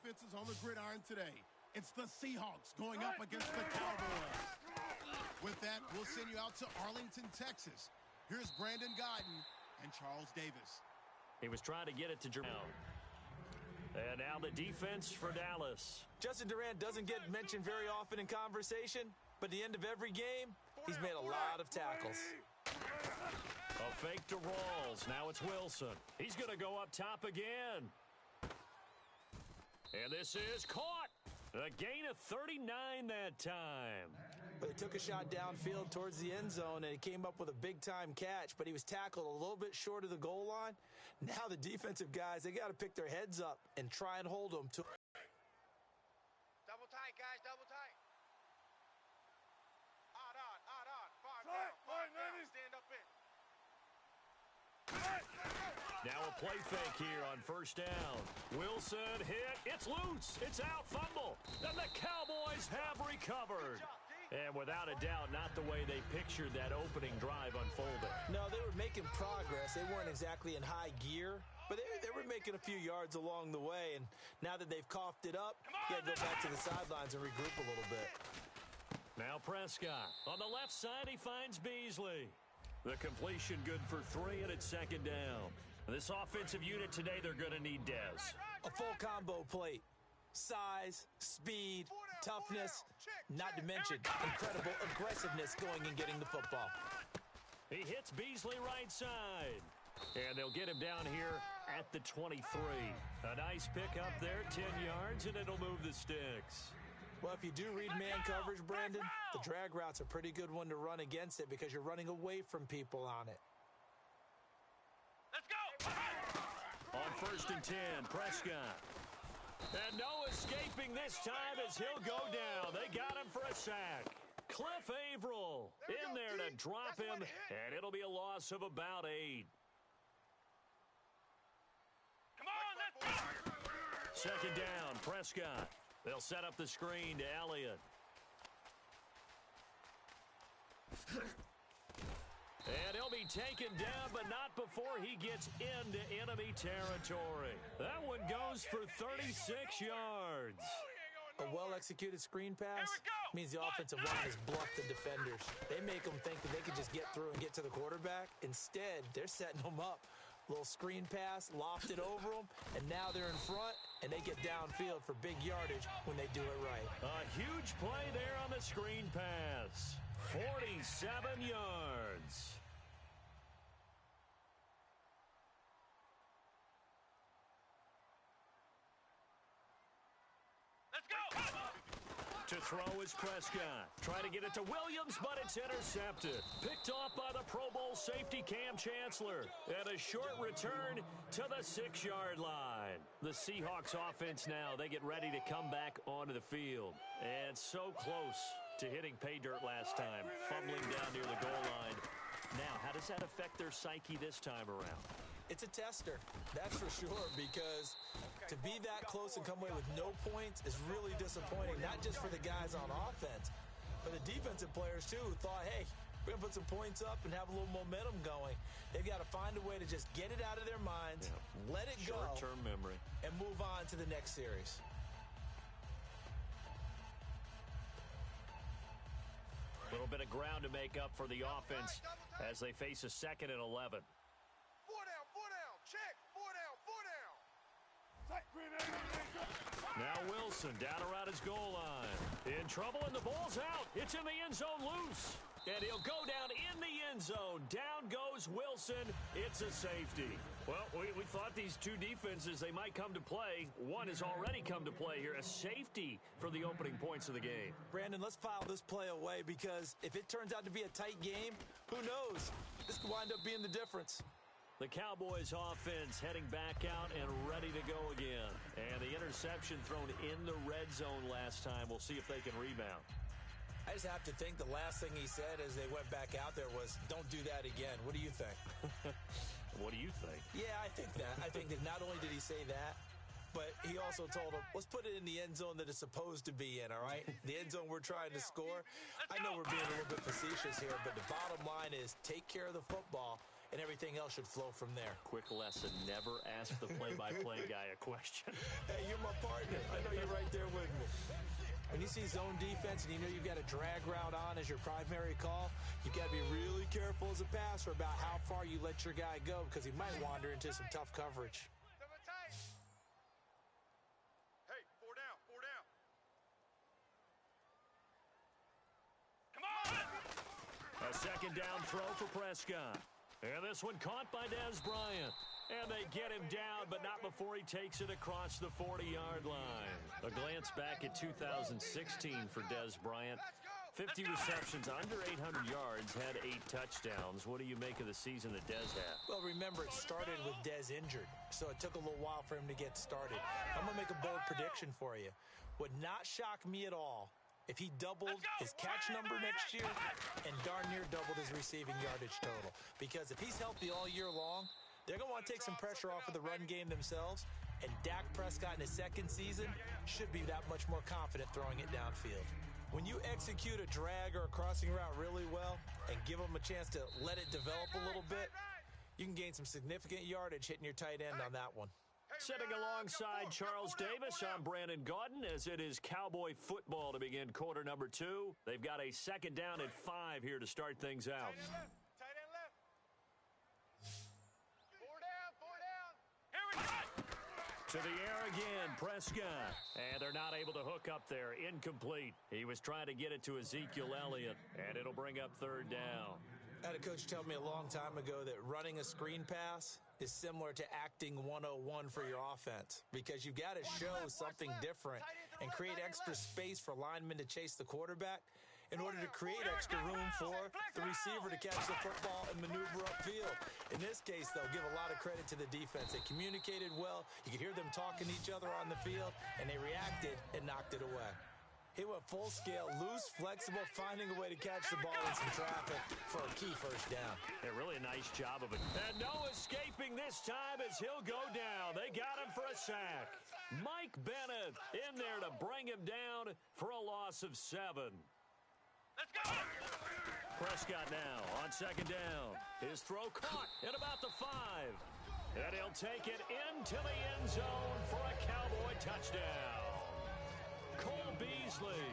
offenses on the gridiron today. It's the Seahawks going up against the Cowboys. With that, we'll send you out to Arlington, Texas. Here's Brandon Guyton and Charles Davis. He was trying to get it to Jerome. And now the defense for Dallas. Justin Durant doesn't get mentioned very often in conversation, but at the end of every game, he's made a lot of tackles. A fake to Rawls. Now it's Wilson. He's going to go up top again. And this is caught. A gain of 39 that time. But he took a shot downfield towards the end zone, and he came up with a big-time catch, but he was tackled a little bit short of the goal line. Now the defensive guys, they got to pick their heads up and try and hold them to. Double tight, guys, double tight. Odd on. Five down. Stand up in. Now a play fake here on first down. Wilson hit. It's loose. It's out. Fumble. And the Cowboys have recovered. And without a doubt, not the way they pictured that opening drive unfolding. No, they were making progress. They weren't exactly in high gear, but they were making a few yards along the way. And now that they've coughed it up, you got to go back to the sidelines and regroup a little bit. Now Prescott. On the left side, he finds Beasley. The completion good for 3, and it's second down. This offensive unit today, they're going to need Dez. A full combo plate. Size, speed, toughness, not to mention incredible aggressiveness going and getting the football. He hits Beasley right side. And they'll get him down here at the 23. A nice pick up there, 10 yards, and it'll move the sticks. Well, if you do read man coverage, Brandon, the drag route's a pretty good one to run against it because you're running away from people on it. Let's go! On first and 10, Prescott. And no escaping this time as he'll go down. They got him for a sack. Cliff Averill in there to drop him, and it'll be a loss of about 8. Come on, let's go! Second down, Prescott. They'll set up the screen to Elliott. And he'll be taken down, but not before he gets into enemy territory. That one goes for 36 yards. A well-executed screen pass means the offensive line has bluffed the defenders. They make them think that they can just get through and get to the quarterback. Instead, they're setting them up. Little screen pass, lofted over them, and now they're in front, and they get downfield for big yardage when they do it right. A huge play there on the screen pass. 47 yards. Let's go! To throw is Prescott. Trying to get it to Williams, but it's intercepted. Picked off by the Pro Bowl safety Cam Chancellor. And a short return to the 6-yard line. The Seahawks offense now, they get ready to come back onto the field. And so close to hitting pay dirt last time. Fumbling down near the goal line. Now, how does that affect their psyche this time around? It's a tester, that's for sure, because to be that close and come away with no points is really disappointing, not just for the guys on offense, but the defensive players, too, who thought, hey, we're going to put some points up and have a little momentum going. They've got to find a way to just get it out of their minds, let it go, short-term memory, and move on to the next series. A little bit of ground to make up for the offense as they face a 2nd and 11. 4 down, check, 4 down. Now Wilson down around his goal line. In trouble, and the ball's out. It's in the end zone loose. And he'll go down in the end zone. Down goes Wilson. It's a safety. Well, we thought these two defenses, they might come to play. One has already come to play here. A safety for the opening points of the game. Brandon, let's file this play away because if it turns out to be a tight game, who knows? This could wind up being the difference. The Cowboys offense heading back out and ready to go again. And the interception thrown in the red zone last time. We'll see if they can rebound. I just have to think the last thing he said as they went back out there was, don't do that again. What do you think? What do you think? Yeah, I think that. I think that not only did he say that, but he also told them, let's put it in the end zone that it's supposed to be in, all right? The end zone we're trying to score. I know we're being a little bit facetious here, but the bottom line is take care of the football and everything else should flow from there. Quick lesson, never ask the play-by-play guy a question. Hey, you're my partner. I know you're right there with me. When you see zone defense and you know you've got a drag route on as your primary call, you've got to be really careful as a passer about how far you let your guy go because he might wander into some tough coverage. Hey, four down. Come on! A second down throw for Prescott. And this one caught by Dez Bryant. And they get him down, but not before he takes it across the 40-yard line. A glance back at 2016 for Dez Bryant. 50 receptions, under 800 yards, had 8 touchdowns. What do you make of the season that Dez had? Well, remember, it started with Dez injured, so it took a little while for him to get started. I'm going to make a bold prediction for you. Would not shock me at all if he doubled his catch number next year and darn near doubled his receiving yardage total. Because if he's healthy all year long, they're going to want to take some pressure off of the run game themselves, and Dak Prescott in his second season should be that much more confident throwing it downfield. When you execute a drag or a crossing route really well and give them a chance to let it develop a little bit, you can gain some significant yardage hitting your tight end on that one. Sitting alongside Charles Davis, I'm Brandon Gaudin, as it is Cowboy football to begin quarter number 2. They've got a second down at 5 here to start things out. Tight end left. Four down. Here we go. To the air again, Prescott. And they're not able to hook up there. Incomplete. He was trying to get it to Ezekiel Elliott, and it'll bring up third down. I had a coach tell me a long time ago that running a screen pass is similar to acting 101 for your offense because you've got to show something different and create extra space for linemen to chase the quarterback in order to create extra room for the receiver to catch the football and maneuver upfield. In this case, though, give a lot of credit to the defense. They communicated well. You could hear them talking to each other on the field, and they reacted and knocked it away. He went full scale, loose, flexible, finding a way to catch the ball in some traffic for a key first down. Yeah, really a nice job of it. And no escaping this time as he'll go down. They got him for a sack. Mike Bennett in there to bring him down for a loss of 7. Let's go! Prescott now on second down. His throw caught at about the 5. And he'll take it into the end zone for a Cowboy touchdown. Cole Beasley.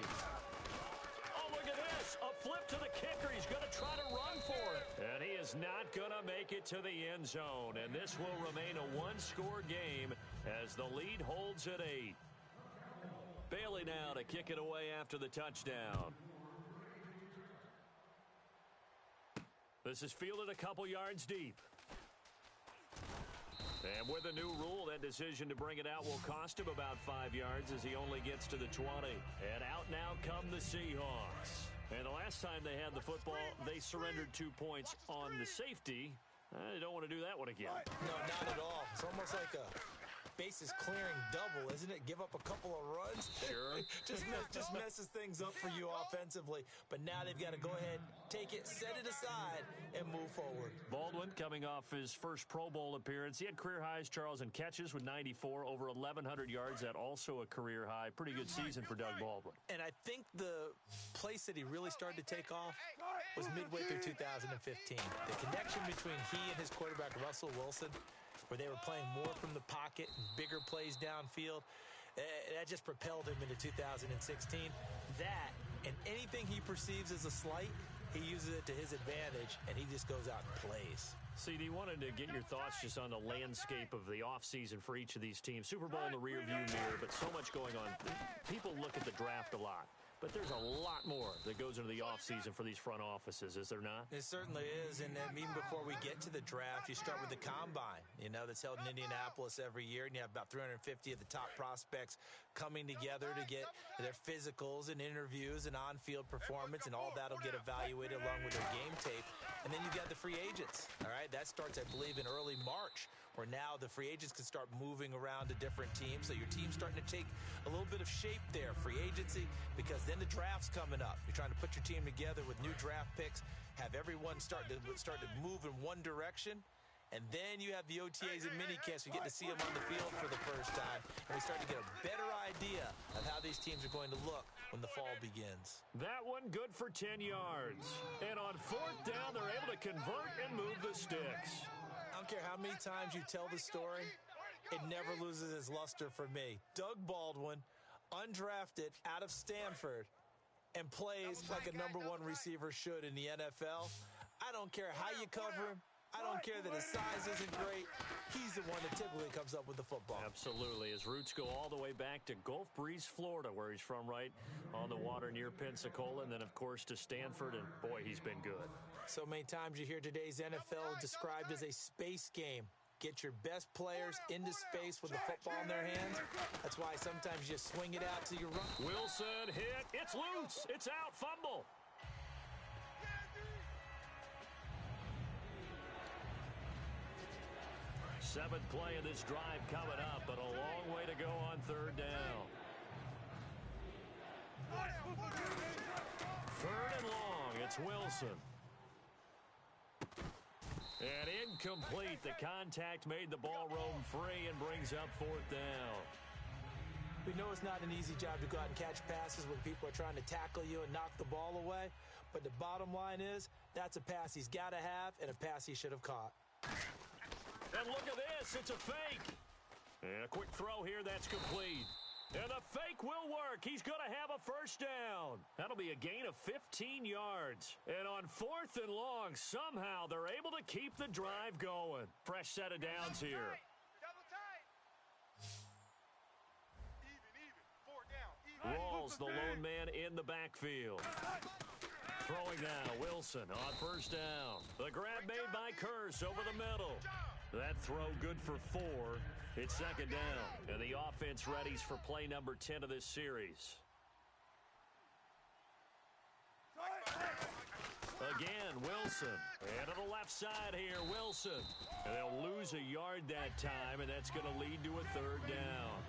Oh, look at this. A flip to the kicker. He's going to try to run for it. And he is not going to make it to the end zone. And this will remain a one-score game as the lead holds at 8. Bailey now to kick it away after the touchdown. This is fielded a couple yards deep. And with a new rule, that decision to bring it out will cost him about 5 yards as he only gets to the 20. And out now come the Seahawks. And the last time they had the football, they surrendered 2 points on the safety. They don't want to do that one again. No, not at all. It's almost like a bases clearing double, isn't it? Give up a couple of runs. Sure. just messes things up for you offensively. But now they've got to go ahead, take it, set it aside, and move forward. Baldwin coming off his first Pro Bowl appearance. He had career highs, Charles, in catches with 94, over 1,100 yards. That also a career high. Pretty good season for Doug Baldwin. And I think the place that he really started to take off was midway through 2015. The connection between he and his quarterback, Russell Wilson, where they were playing more from the pocket and bigger plays downfield, that just propelled him into 2016. That, and anything he perceives as a slight, he uses it to his advantage, and he just goes out and plays. CD, wanted to get your thoughts just on the landscape of the offseason for each of these teams. Super Bowl in the rearview mirror, but so much going on. People look at the draft a lot. But there's a lot more that goes into the offseason for these front offices, is there not? It certainly is, and even before we get to the draft, you start with the Combine, that's held in Indianapolis every year, and you have about 350 of the top prospects coming together to get their physicals and interviews and on-field performance, and all that will get evaluated along with their game tape. And then you've got the free agents, all right? That starts, I believe, in early March, where now the free agents can start moving around to different teams. So your team's starting to take a little bit of shape there, free agency, because then the draft's coming up. You're trying to put your team together with new draft picks, have everyone start to move in one direction, And then you have the OTAs and minicamps. We get to see them on the field for the first time. And we start to get a better idea of how these teams are going to look when the fall begins. That one good for 10 yards. And on 4th down, they're able to convert and move the sticks. I don't care how many times you tell the story, it never loses its luster for me. Doug Baldwin, undrafted out of Stanford, and plays like a #1 receiver should in the NFL. I don't care how you cover him. I don't care that his size isn't great. He's the one that typically comes up with the football. Absolutely. His roots go all the way back to Gulf Breeze, Florida, where he's from, right on the water near Pensacola. And then, of course, to Stanford. And, boy, he's been good. So many times you hear today's NFL described as a space game. Get your best players into space with the football in their hands. That's why sometimes you swing it out to your run. Wilson hit. It's loose. It's out. Fumble. Seventh play of this drive coming up, but a long way to go on 3rd down. 3rd and long. It's Wilson. And incomplete. The contact made the ball roam free and brings up 4th down. We know it's not an easy job to go out and catch passes when people are trying to tackle you and knock the ball away. But the bottom line is, that's a pass he's got to have and a pass he should have caught. And look at this. It's a fake. And a quick throw here. That's complete. And the fake will work. He's going to have a 1st down. That'll be a gain of 15 yards. And on 4th and long, somehow they're able to keep the drive going. Fresh set of downs here. Double tight. Even. 4 down. Even. Rawls, the lone man in the backfield. Throwing now, Wilson on 1st down. The grab made by Curse over the middle. That throw good for 4. It's 2nd down, and the offense readies for play number 10 of this series. Again, Wilson. And to the left side here, Wilson. And they'll lose a yard that time, and that's going to lead to a 3rd down.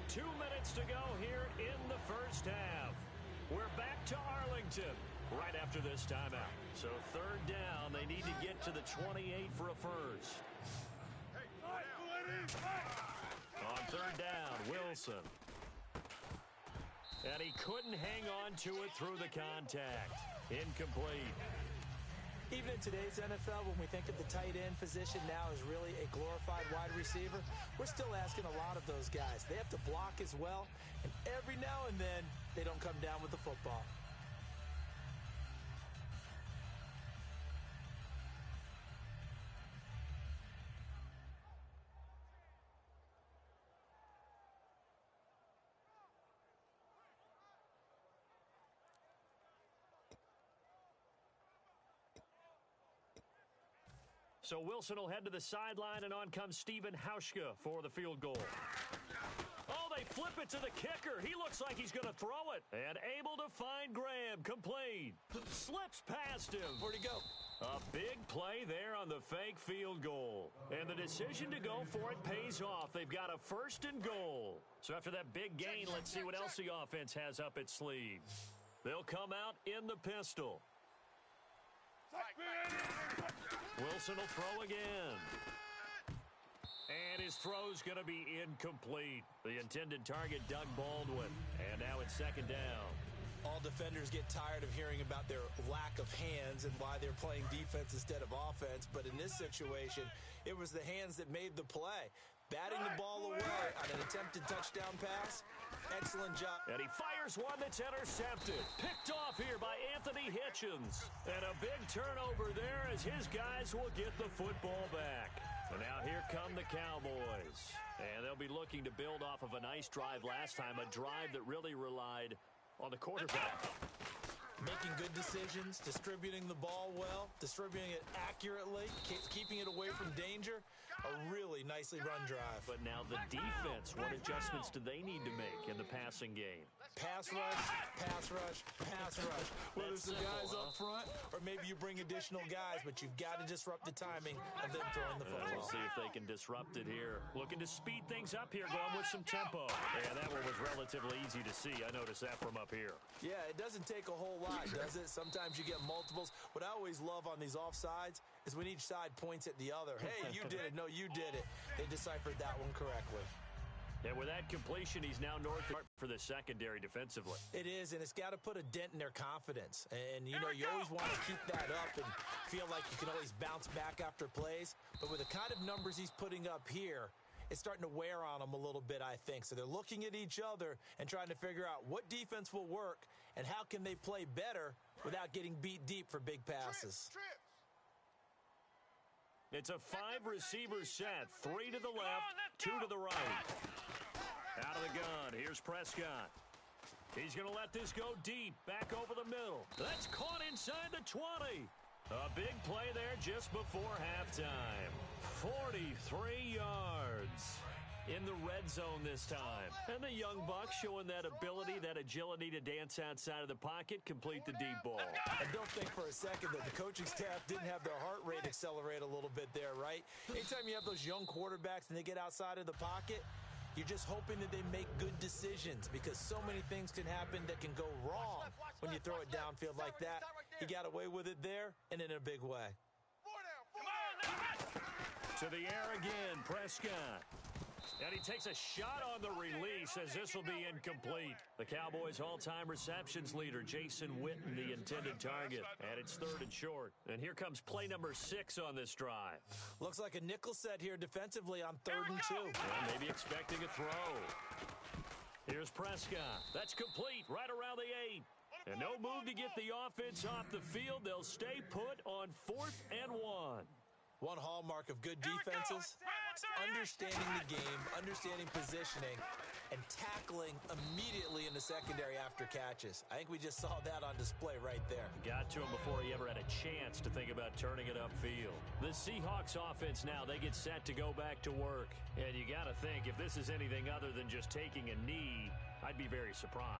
2 minutes to go here in the 1st half. We're back to Arlington right after this timeout. So 3rd down, they need to get to the 28 for a 1st. On 3rd down, Wilson. And he couldn't hang on to it through the contact. Incomplete. Even in today's NFL, when we think of the tight end position now as really a glorified wide receiver, we're still asking a lot of those guys. They have to block as well, and every now and then, they don't come down with the football. So Wilson will head to the sideline, and on comes Steven Hauschka for the field goal. Oh, they flip it to the kicker. He looks like he's going to throw it. And able to find Graham. Complete. Slips past him. Where'd he go? A big play there on the fake field goal. And the decision to go for it pays off. They've got a 1st and goal. So after that big gain, let's see what else the offense has up its sleeve. They'll come out in the pistol. Wilson will throw again. And his throw's going to be incomplete. The intended target, Doug Baldwin. And now it's 2nd down. All defenders get tired of hearing about their lack of hands and why they're playing defense instead of offense. But in this situation, it was the hands that made the play. Batting the ball away on an attempted touchdown pass. Excellent job. And he fires one that's intercepted. Picked off here by Anthony Hitchens. And a big turnover there as his guys will get the football back. And now here come the Cowboys. And they'll be looking to build off of a nice drive last time, a drive that really relied on the quarterback. Making good decisions, distributing the ball well, distributing it accurately, keeping it away from danger. A really nicely run drive. But now the defense, what adjustments do they need to make in the passing game? Pass rush, pass rush, pass rush. Whether it's the guys up front or maybe you bring additional guys, but you've got to disrupt the timing of them throwing the football. We'll see if they can disrupt it here. Looking to speed things up here, going with some tempo. Yeah, that one was relatively easy to see. I noticed that from up here. Yeah, it doesn't take a whole lot, does it? Sometimes you get multiples. What I always love on these offsides is when each side points at the other. Hey, you did it. No, you did it. They deciphered that one correctly. And with that completion, he's now north for the secondary defensively. It is, and it's got to put a dent in their confidence. And, you always want to keep that up and feel like you can always bounce back after plays. But with the kind of numbers he's putting up here, it's starting to wear on them a little bit, I think. So they're looking at each other and trying to figure out what defense will work and how can they play better without getting beat deep for big passes. It's a 5-receiver set, 3 to the left, 2 to the right. Out of the gun, here's Prescott. He's going to let this go deep, back over the middle. That's caught inside the 20. A big play there just before halftime. 43 yards in the red zone this time. And the young buck showing that ability, that agility to dance outside of the pocket, complete the deep ball. And don't think for a second that the coaching staff didn't have their heart rate accelerate a little bit there, right? Anytime you have those young quarterbacks and they get outside of the pocket, you're just hoping that they make good decisions because so many things can happen that can go wrong when you throw it downfield like that. He got away with it there and in a big way. To the air again, Prescott. And he takes a shot on the release as this will be incomplete. The Cowboys' all-time receptions leader, Jason Witten, the intended target. And it's 3rd and short. And here comes play number 6 on this drive. Looks like a nickel set here defensively on 3rd and 2. Well, maybe expecting a throw. Here's Prescott. That's complete right around the 8. And no move to get the offense off the field. They'll stay put on 4th and 1. One hallmark of good defenses, understanding the game, understanding positioning, and tackling immediately in the secondary after catches. I think we just saw that on display right there. Got to him before he ever had a chance to think about turning it upfield. The Seahawks offense now, they get set to go back to work. And you got to think, if this is anything other than just taking a knee, I'd be very surprised.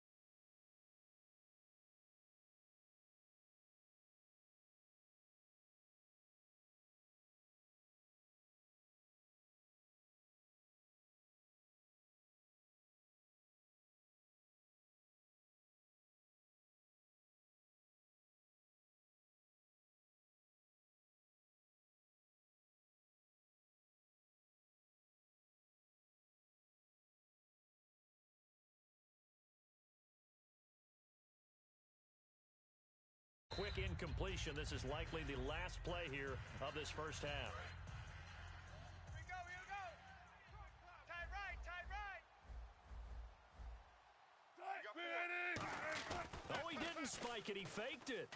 Quick incompletion. This is likely the last play here of this first half. Here we go. Tight right. Oh, he didn't spike it. He faked it.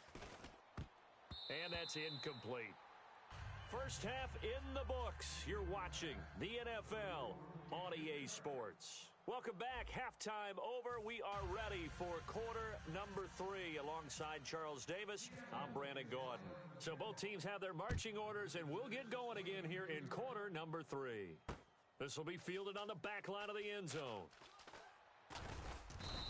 And that's incomplete. First half in the books. You're watching the NFL on EA Sports. Welcome back. Halftime over. We are ready for quarter number 3 alongside Charles Davis. I'm Brandon Gordon. So both teams have their marching orders, and we'll get going again here in quarter number 3. This will be fielded on the back line of the end zone.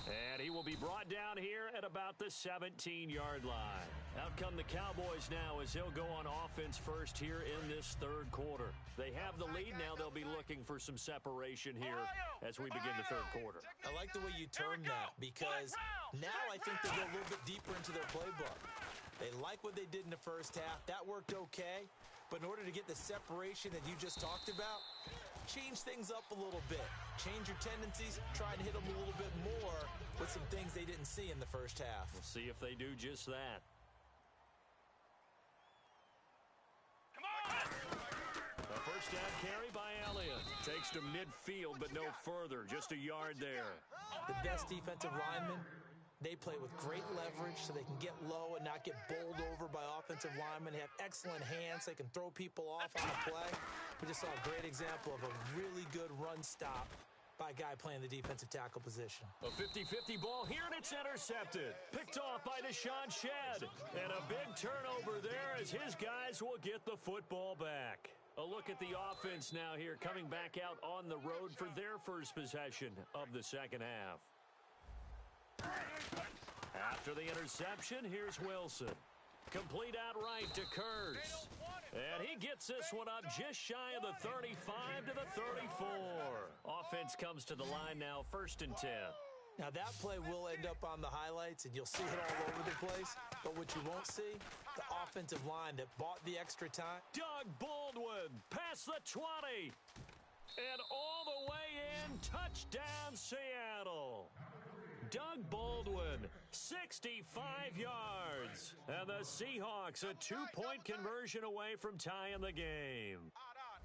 And he will be brought down here at about the 17-yard line. Out come the Cowboys now as they'll go on offense first here in this 3rd quarter. They have the lead now. They'll be looking for some separation here as we begin the 3rd quarter. I like the way you term that because now I think they go a little bit deeper into their playbook. They like what they did in the first half. That worked okay. But in order to get the separation that you just talked about, change things up a little bit. Change your tendencies, try and hit them a little bit more with some things they didn't see in the first half. We'll see if they do just that. Come on! A first down carry by Elliott. Takes to midfield, but no further. Just a yard there. The best defensive linemen, they play with great leverage so they can get low and not get bowled over by offensive linemen. They have excellent hands. They can throw people off on a play. We just saw a great example of a really good run stop by a guy playing the defensive tackle position. A 50-50 ball here, and it's intercepted. Picked off by Deshaun Shedd. And a big turnover there as his guys will get the football back. A look at the offense now here, coming back out on the road for their first possession of the second half. After the interception, here's Wilson. Complete outright to Kurz. And he gets this one up just shy of the 35 to the 34. Offense comes to the line now, 1st and 10. Now that play will end up on the highlights, and you'll see it all over the place. But what you won't see, the offensive line that bought the extra time. Doug Baldwin past the 20. And all the way in, touchdown Seattle. Doug Baldwin, 65 yards. And the Seahawks a 2-point conversion away from tying the game.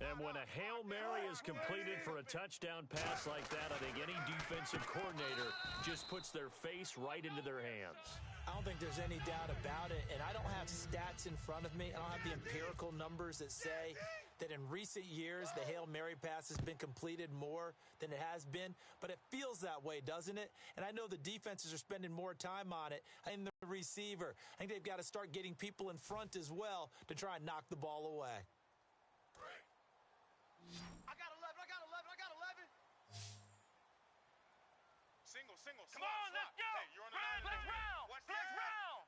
And when a Hail Mary is completed for a touchdown pass like that, I think any defensive coordinator just puts their face right into their hands. I don't think there's any doubt about it, and I don't have stats in front of me. I don't have the empirical numbers that say that in recent years the Hail Mary pass has been completed more than it has been, but it feels that way, doesn't it? And I know the defenses are spending more time on it. And the receiver, I think they've got to start getting people in front as well to try and knock the ball away. I got 11. Single. Come on, let's go. Hey, you're on the line. Flex round. Watch Flex that. round.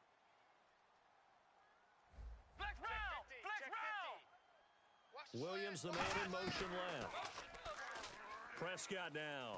Flex round. Flex round. Watch the Williams, the slant. man in motion left. Prescott now.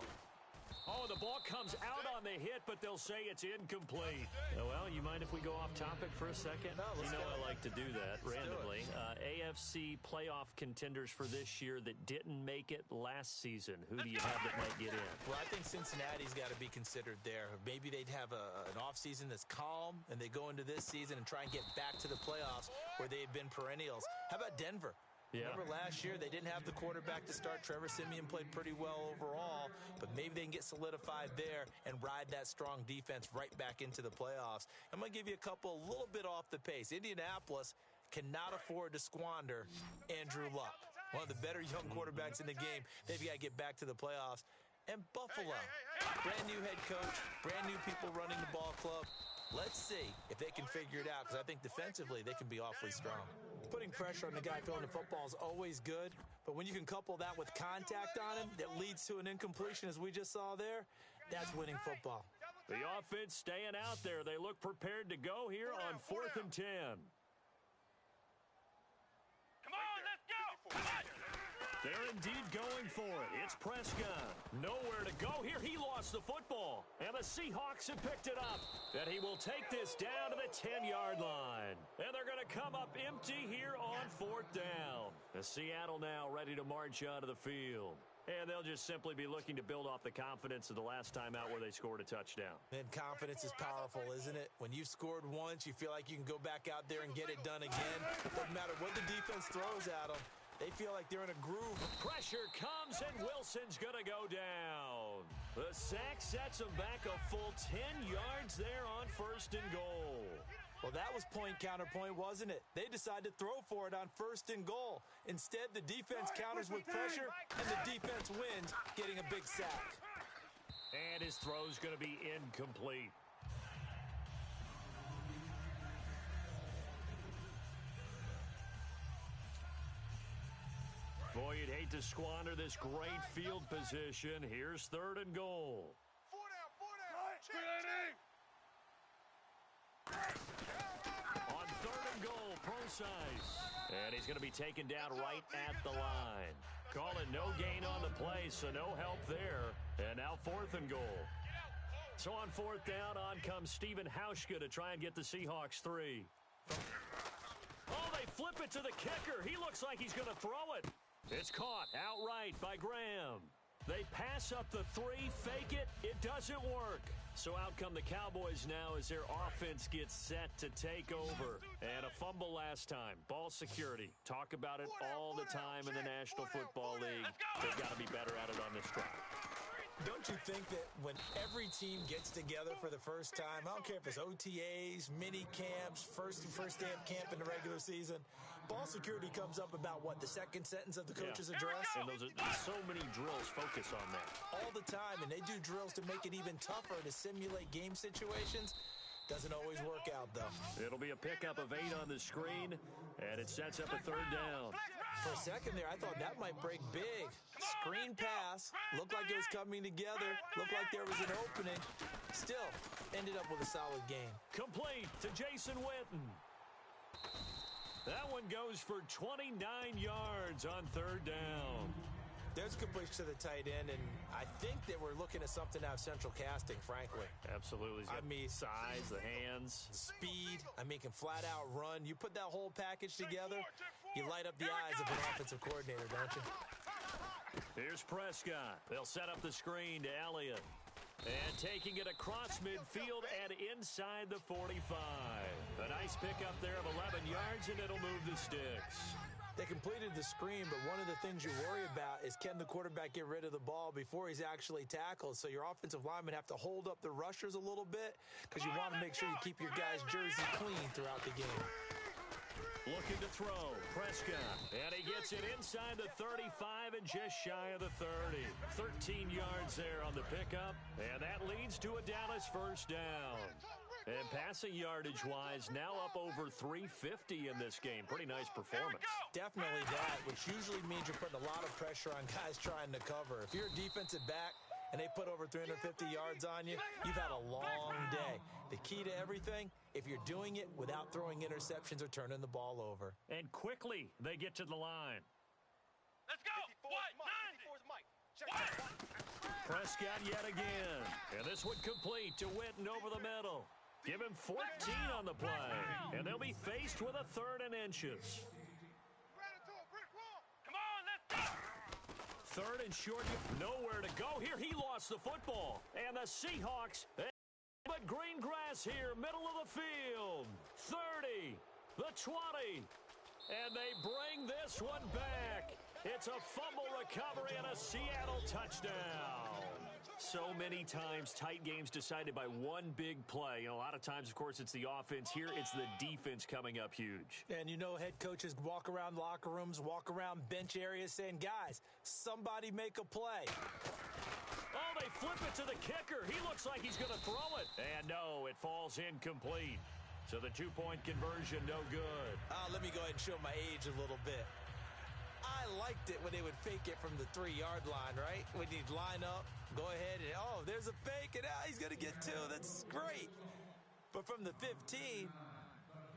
Oh, the ball comes out on the hit, but they'll say it's incomplete. Oh, well, you mind if we go off topic for a second? No, let's you know go. I like to do that Let's randomly. AFC playoff contenders for this year that didn't make it last season. Who do you have that might get in? Well, I think Cincinnati's got to be considered there. Maybe they'd have an offseason that's calm, and they go into this season and try and get back to the playoffs where they've been perennials. How about Denver? Yeah. Remember last year, they didn't have the quarterback to start. Trevor Siemian played pretty well overall, but maybe they can get solidified there and ride that strong defense right back into the playoffs. I'm going to give you a couple a little bit off the pace. Indianapolis cannot afford to squander Andrew Luck, one of the better young quarterbacks in the game. They've got to get back to the playoffs. And Buffalo, brand new head coach, brand new people running the ball club. Let's see if they can figure it out, because I think defensively they can be awfully strong. Putting pressure on the guy throwing the football is always good, but when you can couple that with contact on him that leads to an incompletion, as we just saw there, that's winning football. The offense staying out there. They look prepared to go here on 4th and 10. Come on, let's go. Come on. They're indeed going for it. It's Prescott. Nowhere to go here. He lost the football. And the Seahawks have picked it up. And he will take this down to the 10-yard line. And they're going to come up empty here on 4th down. The Seattle now ready to march onto the field. And they'll just simply be looking to build off the confidence of the last time out where they scored a touchdown. And confidence is powerful, isn't it? When you've scored once, you feel like you can go back out there and get it done again. Doesn't matter what the defense throws at them. They feel like they're in a groove. Pressure comes, and Wilson's going to go down. The sack sets him back a full 10 yards there on 1st and goal. Well, that was point counterpoint, wasn't it? They decided to throw for it on 1st and goal. Instead, the defense counters with pressure, and the defense wins, getting a big sack. And his throw's going to be incomplete. Boy, you'd hate to squander this great field position. Here's 3rd and goal. 4 down. Check. On 3rd and goal, Procise. And he's going to be taken down right at the line. Calling no gain on the play, so no help there. And now 4th and goal. So on 4th down, on comes Stephen Hauschka to try and get the Seahawks 3. Oh, they flip it to the kicker. He looks like he's going to throw it. It's caught outright by Graham. They pass up the 3, fake it. It doesn't work. So out come the Cowboys now as their offense gets set to take over. And a fumble last time. Ball security. Talk about it all the time in the National Football League. They've got to be better at it on this drive. Don't you think that when every team gets together for the first time, I don't care if it's OTAs, mini camps, first day of camp in the regular season, ball security comes up about what, the second sentence of the coach's address? And there's so many drills focus on that. All the time, and they do drills to make it even tougher to simulate game situations. Doesn't always work out, though. It'll be a pickup of 8 on the screen, and it sets up a 3rd down. For a second there, I thought that might break big. Screen pass. Looked like it was coming together. Looked like there was an opening. Still, ended up with a solid game. Complete to Jason Witten. That one goes for 29 yards on 3rd down. There's a completion to the tight end, and I think that we're looking looking at something out of central casting, frankly. Absolutely. He's got size, the hands. Speed. I mean, can flat out run. You put that whole package together, you light up the eyes of an offensive coordinator, don't you? Here's Prescott. They'll set up the screen to Elliott. And taking it across midfield and inside the 45. A nice pickup there of 11 yards, and it'll move the sticks. They completed the screen, but one of the things you worry about is can the quarterback get rid of the ball before he's actually tackled? So your offensive linemen have to hold up the rushers a little bit because you want to make sure you keep your guys' jersey clean throughout the game. Looking to throw, Prescott, and he gets it inside the 35 and just shy of the 30. 13 yards there on the pickup, and that leads to a Dallas first down. And passing yardage-wise, now up over 350 in this game. Pretty nice performance. Definitely that, which usually means you're putting a lot of pressure on guys trying to cover. If you're a defensive back and they put over 350 yards on you, you've had a long day. The key to everything, if you're doing it without throwing interceptions or turning the ball over. And quickly, they get to the line. Let's go. What? 90. Prescott yet again. And this one complete to Witten over the middle. Give him 14 on the play. And they'll be faced with a 3rd and inches. Come on, let's go. 3rd and short, nowhere to go. Here he lost the football. And the Seahawks, but green grass here, middle of the field. 30, the 20. And they bring this one back. It's a fumble recovery and a Seattle touchdown. So many times, tight games decided by one big play. And a lot of times, of course, it's the offense. Here, it's the defense coming up huge. And you know, head coaches walk around locker rooms, walk around bench areas saying, guys, somebody make a play. Oh, they flip it to the kicker. He looks like he's going to throw it. And no, it falls incomplete. So the 2-point conversion, no good. Let me go ahead and show my age a little bit. I liked it when they would fake it from the 3-yard line, right? When you'd line up, go ahead and, oh, there's a fake, and he's going to get 2. That's great. But from the 15,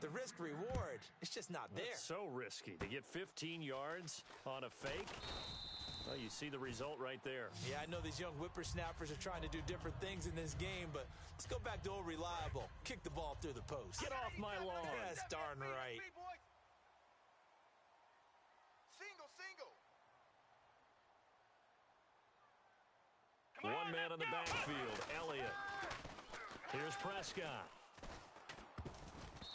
the risk-reward, it's just not there. That's so risky to get 15 yards on a fake. Well, you see the result right there. Yeah, I know these young whippersnappers are trying to do different things in this game, but let's go back to old reliable. Kick the ball through the post. Get off my lawn. That's darn right. One man in the backfield, Elliott. Here's Prescott.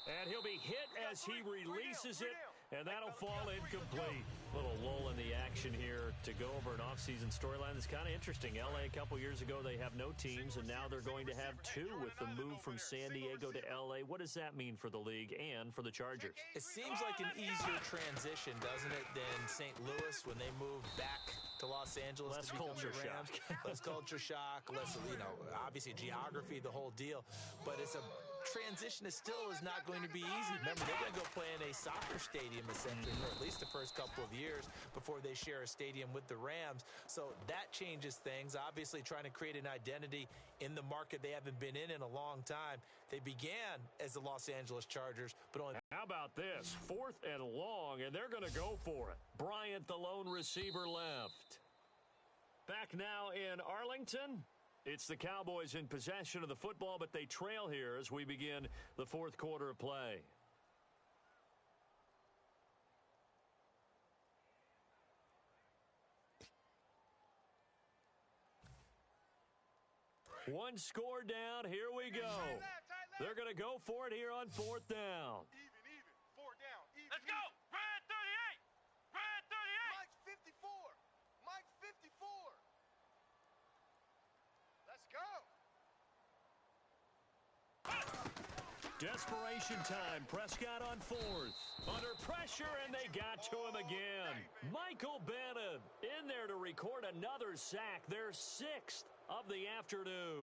And he'll be hit as he releases it, and that'll fall incomplete. Little lull in the action here to go over an offseason storyline that's kind of interesting. L.A. a couple years ago, they have no teams, and now they're going to have 2 with the move from San Diego to L.A. What does that mean for the league and for the Chargers? It seems like an easier transition, doesn't it, than St. Louis when they moved back to Los Angeles. Less to become culture the Rams. shock. Less culture shock, less, obviously geography, the whole deal. But it's a transition is not going to be easy. Remember, they're going to go play in a soccer stadium, essentially, for at least the first couple of years before they share a stadium with the Rams. So that changes things. Obviously, trying to create an identity in the market they haven't been in a long time. They began as the Los Angeles Chargers, but only... How about this? 4th and long, and they're going to go for it. Bryant, the lone receiver, left. Back now in Arlington. It's the Cowboys in possession of the football, but they trail here as we begin the 4th quarter of play. One score down. Here we go. They're going to go for it here on 4th down. Even. 4 down. Even. Let's go. Red 38. Red 38. Mike's 54. Mike's 54. Let's go. Desperation time. Prescott on 4th. Under pressure, and they got to him again. Michael Bennett in there to record another sack. Their 6th of the afternoon.